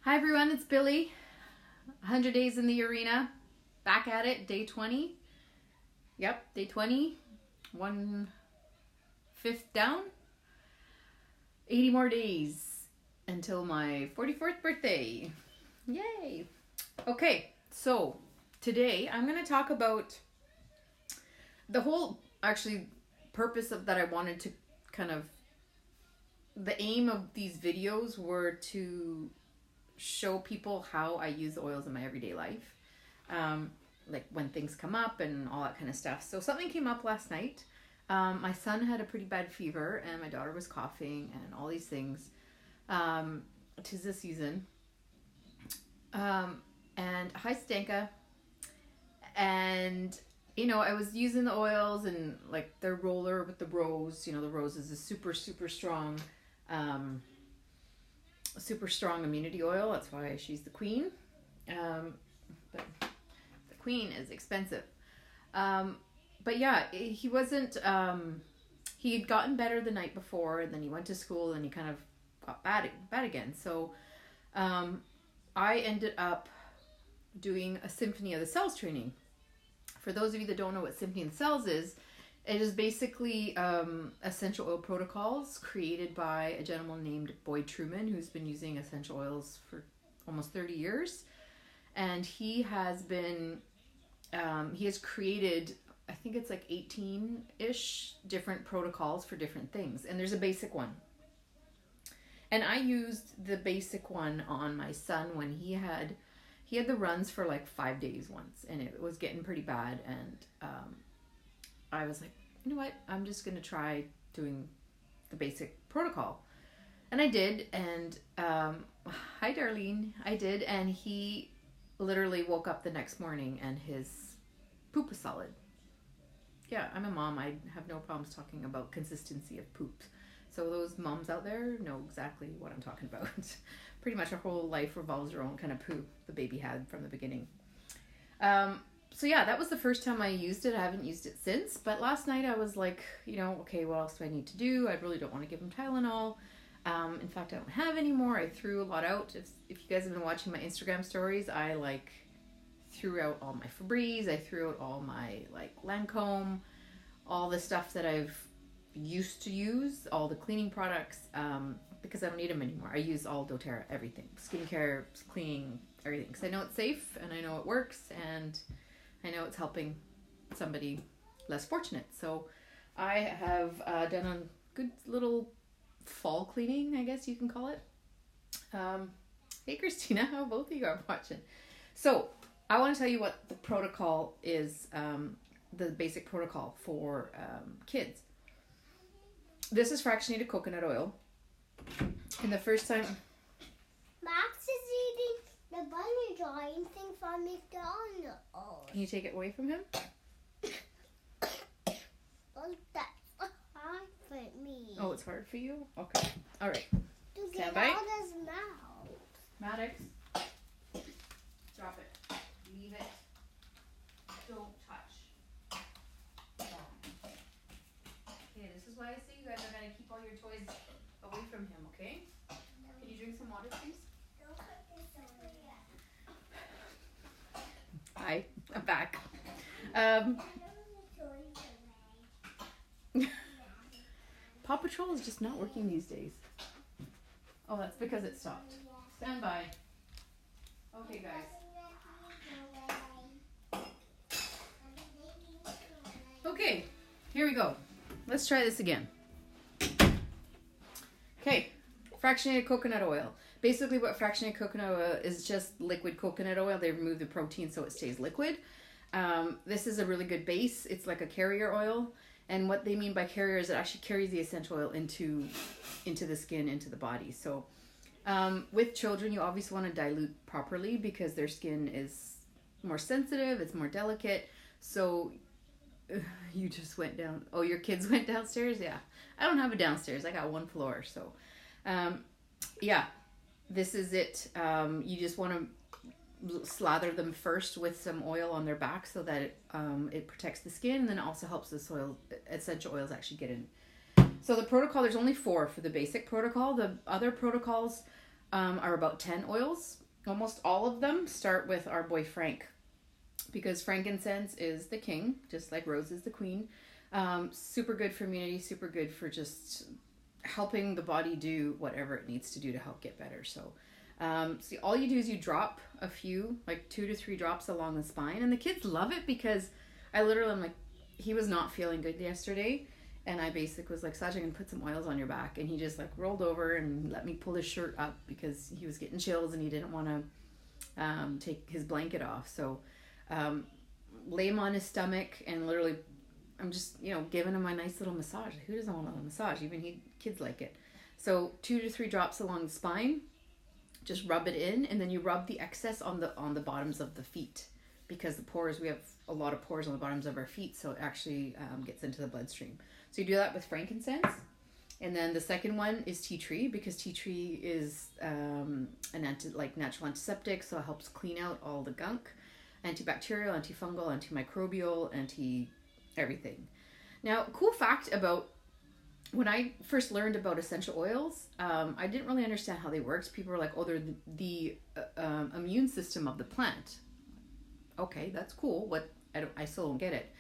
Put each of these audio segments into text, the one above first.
Hi everyone, it's Billy. 100 days in the arena. Back at it, day 20. Yep, day 20. 1/5 down. 80 more days until my 44th birthday. Yay! Okay, so today I'm going to talk about the whole, purpose of that I wanted to the aim of these videos were to show people how I use oils in my everyday life. Like when things come up and all that kind of stuff. So something came up last night. My son had a pretty bad fever and my daughter was coughing and all these things. 'Tis the season. And hi Stanka. And I was using the oils and like their roller with the rose. The rose is a super strong immunity oil. That's why she's the queen. But the queen is expensive. But yeah, he wasn't, he had gotten better the night before and then he went to school and he kind of got bad again. So, I ended up doing a Symphony of the Cells training. For those of you that don't know what Symphony of the Cells is, it is basically essential oil protocols created by a gentleman named Boyd Truman, who's been using essential oils for almost 30 years. And he has been, he has created, I think it's like 18-ish different protocols for different things. And there's a basic one. And I used the basic one on my son when he had the runs for like 5 days once. And it was getting pretty bad. And I was like, you know what? I'm just going to try doing the basic protocol. And I did. And hi, Darlene. I did. And he literally woke up the next morning and his poop was solid. Yeah, I'm a mom. I have no problems talking about consistency of poop. So those moms out there know exactly what I'm talking about. Pretty much our whole life revolves around kind of poop the baby had from the beginning. So yeah, that was the first time I used it. I haven't used it since. But last night I was like, okay, what else do I need to do? I really don't want to give him Tylenol. In fact, I don't have any more. I threw a lot out. If you guys have been watching my Instagram stories, I threw out all my Febreze. I threw out all my Lancome, all the stuff that I've used to use, all the cleaning products, because I don't need them anymore. I use all doTERRA, everything, skincare, cleaning, everything, because I know it's safe and I know it works and I know it's helping somebody less fortunate. So I have done a good little fall cleaning, I guess you can call it. Hey Christina, how both of you are watching. So I want to tell you what the protocol is, the basic protocol for kids. This is fractionated coconut oil. And the first time... Max is eating the bunny drawing thing from McDonald's. Can you take it away from him? Oh, that's hard for me. Oh, it's hard for you? Okay. All right. To Stand get by. out his mouth. Maddox, drop it. Leave it. Don't touch. Okay, this is why I say you guys are going to keep all your toys away from him, okay? Can you drink some water, please? Hi, I'm back. Paw Patrol is just not working these days. Oh, that's because it stopped. Stand by. Okay, guys. Okay, here we go. Let's try this again. Okay, fractionated coconut oil. Basically what fractionated coconut oil is just liquid coconut oil. They remove the protein so it stays liquid. This is a really good base. It's like a carrier oil. And what they mean by carrier is it actually carries the essential oil into the skin, into the body. So with children, you obviously want to dilute properly because their skin is more sensitive. It's more delicate. So you just went down. Oh, your kids went downstairs? Yeah. I don't have a downstairs. I got one floor. So, yeah, this is it. You just want to slather them first with some oil on their back so that it protects the skin and then also helps the essential oils actually get in. So the protocol, there's only 4 for the basic protocol. The other protocols are about 10 oils. Almost all of them start with our boy Frank, because frankincense is the king, just like rose is the queen. Super good for immunity, super good for just helping the body do whatever it needs to do to help get better. So see, all you do is you drop a few, like 2 to 3 drops along the spine, and the kids love it because I literally, I'm like, he was not feeling good yesterday, and I basically was like, Saj, I'm gonna put some oils on your back, and he just like rolled over and let me pull his shirt up because he was getting chills and he didn't want to take his blanket off. So lay him on his stomach, and literally I'm just, you know, giving him a nice little massage. Who doesn't want a massage? Even kids like it. So 2 to 3 drops along the spine, just rub it in, and then you rub the excess on the bottoms of the feet, because the pores, we have a lot of pores on the bottoms of our feet, so it actually gets into the bloodstream. So you do that with frankincense. And then the second one is tea tree, because tea tree is an natural antiseptic, so it helps clean out all the gunk. Antibacterial, antifungal, antimicrobial, everything. Now, cool fact about when I first learned about essential oils, I didn't really understand how they worked. People were like, oh, they're the immune system of the plant. Okay, that's cool. I still don't get it.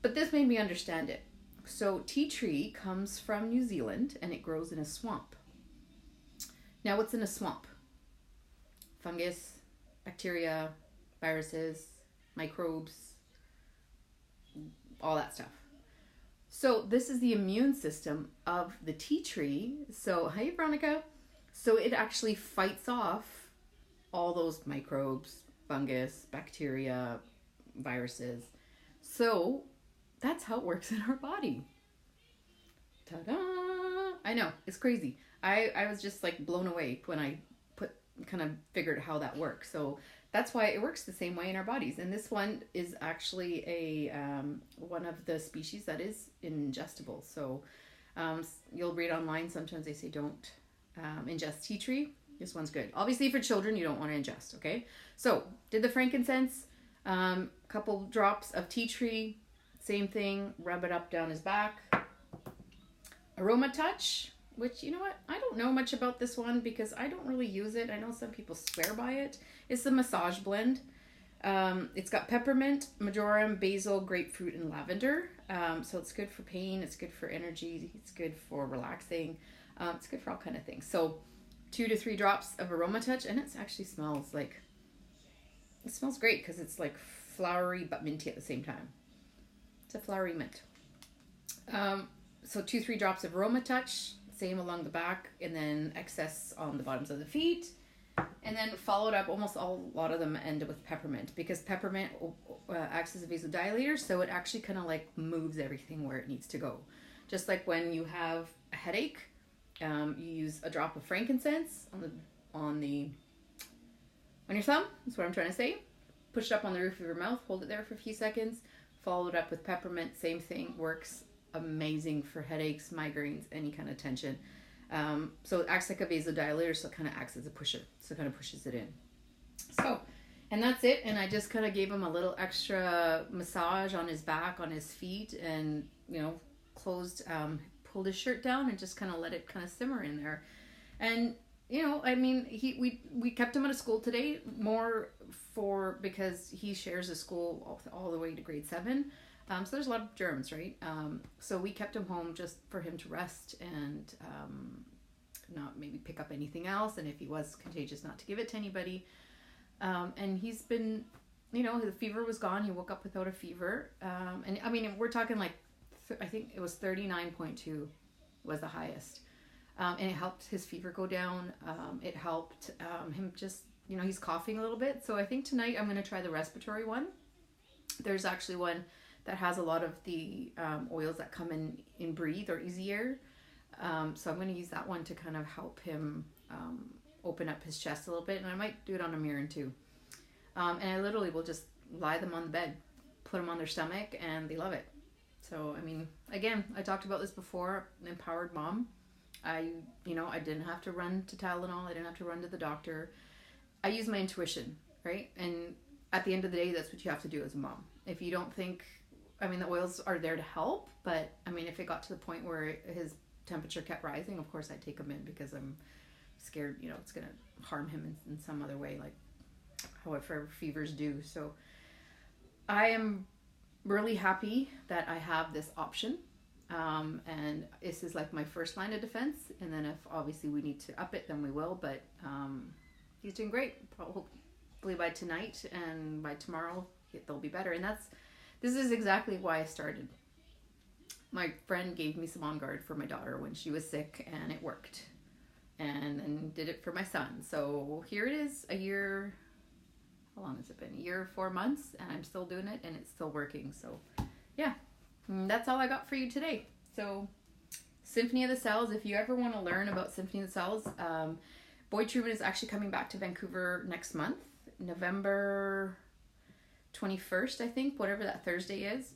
But this made me understand it. So tea tree comes from New Zealand, and it grows in a swamp. Now, what's in a swamp? Fungus, bacteria, viruses, microbes, all that stuff. So this is the immune system of the tea tree. So, hi, Veronica. So it actually fights off all those microbes, fungus, bacteria, viruses. So that's how it works in our body. Ta-da! I know, it's crazy. I was just like blown away when I kind of figured how that works. So that's why it works the same way in our bodies. And this one is actually one of the species that is ingestible. So you'll read online, sometimes they say don't ingest tea tree. This one's good. Obviously for children, you don't want to ingest, okay? So did the frankincense, couple drops of tea tree, same thing, rub it up down his back. Aromatouch, which, you know what, I don't know much about this one because I don't really use it. I know some people swear by it. It's the massage blend. It's got peppermint, marjoram, basil, grapefruit, and lavender. So it's good for pain. It's good for energy. It's good for relaxing. It's good for all kind of things. So 2 to 3 drops of Aromatouch, and it actually smells like, it smells great because it's like flowery but minty at the same time. It's a flowery mint. So 2-3 drops of Aromatouch, same along the back, and then excess on the bottoms of the feet. And then followed up, a lot of them end with peppermint, because peppermint acts as a vasodilator, so it actually kind of like moves everything where it needs to go. Just like when you have a headache, you use a drop of frankincense on your thumb. That's what I'm trying to say. Push it up on the roof of your mouth, hold it there for a few seconds, follow it up with peppermint. Same thing, works amazing for headaches, migraines, any kind of tension. So it acts like a vasodilator, so it kind of acts as a pusher. So it kind of pushes it in. So, and that's it. And I just kind of gave him a little extra massage on his back, on his feet, and, you know, pulled his shirt down and just kind of let it kind of simmer in there. And, you know, I mean, we kept him out of school today because he shares a school all the way to grade 7. So there's a lot of germs, right? So we kept him home just for him to rest and not maybe pick up anything else. And if he was contagious, not to give it to anybody. And he's been, you know, the fever was gone. He woke up without a fever. And I mean, we're talking like, I think it was 39.2 was the highest. And it helped his fever go down. It helped him just, you know, he's coughing a little bit. So I think tonight I'm going to try the respiratory one. There's actually one that has a lot of the oils that come in Breathe or Easy Air. So I'm going to use that one to kind of help him open up his chest a little bit. And I might do it on a mirror too. And I literally will just lie them on the bed, put them on their stomach, and they love it. So, I mean, again, I talked about this before, an empowered mom. I didn't have to run to Tylenol. I didn't have to run to the doctor. I use my intuition, right? And at the end of the day, that's what you have to do as a mom. If you don't think, I mean, the oils are there to help, but I mean, if it got to the point where his temperature kept rising, of course I'd take him in because I'm scared, you know, it's going to harm him in some other way, like however fevers do. So I am really happy that I have this option. And this is like my first line of defense. And then if obviously we need to up it, then we will. But he's doing great. Hopefully by tonight and by tomorrow, they'll be better. And this is exactly why I started. My friend gave me some On Guard for my daughter when she was sick, and it worked. And then did it for my son. So here it is, a year. How long has it been? A year, 4 months, and I'm still doing it, and it's still working. So, yeah, that's all I got for you today. So, Symphony of the Cells. If you ever want to learn about Symphony of the Cells, Boyd Truman is actually coming back to Vancouver next month, November 21st, I think, whatever that Thursday is.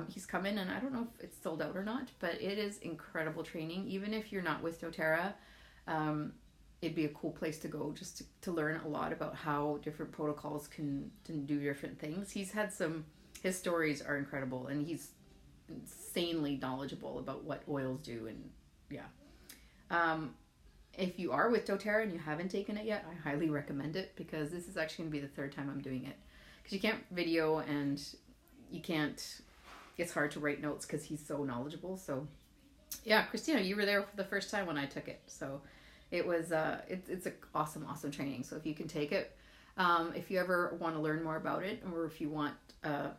He's coming, and I don't know if it's sold out or not, but it is incredible training. Even if you're not with doTERRA, it'd be a cool place to go just to learn a lot about how different protocols can do different things. His stories are incredible, and he's insanely knowledgeable about what oils do. And yeah, if you are with doTERRA and you haven't taken it yet, I highly recommend it, because this is actually going to be the third time I'm doing it, because you can't video and it's hard to write notes because he's so knowledgeable. So yeah, Christina, you were there for the first time when I took it, so it was it's an awesome training. So if you can take it, if you ever want to learn more about it, or if you want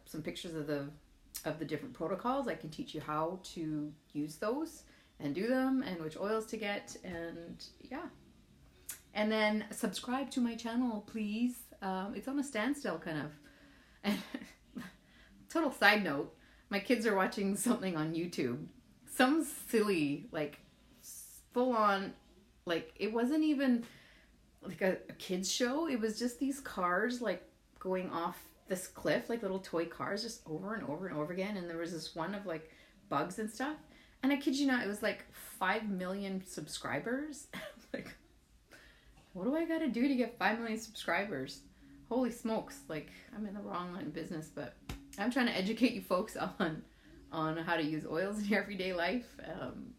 some pictures of the different protocols, I can teach you how to use those and do them, and which oils to get. And yeah, and then subscribe to my channel, please. It's on a standstill kind of. And total side note, my kids are watching something on YouTube, some silly, like full on, like it wasn't even like a kid's show. It was just these cars like going off this cliff, like little toy cars, just over and over and over again. And there was this one of like bugs and stuff. And I kid you not, it was like 5 million subscribers. Like, what do I got to do to get 5 million subscribers? Holy smokes. Like, I'm in the wrong line of business, but I'm trying to educate you folks on how to use oils in your everyday life,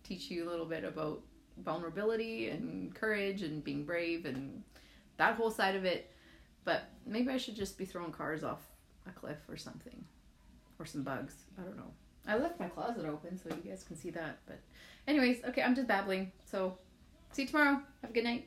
teach you a little bit about vulnerability and courage and being brave and that whole side of it. But maybe I should just be throwing cars off a cliff or something, or some bugs. I don't know. I left my closet open so you guys can see that. But anyways, okay, I'm just babbling. So see you tomorrow. Have a good night.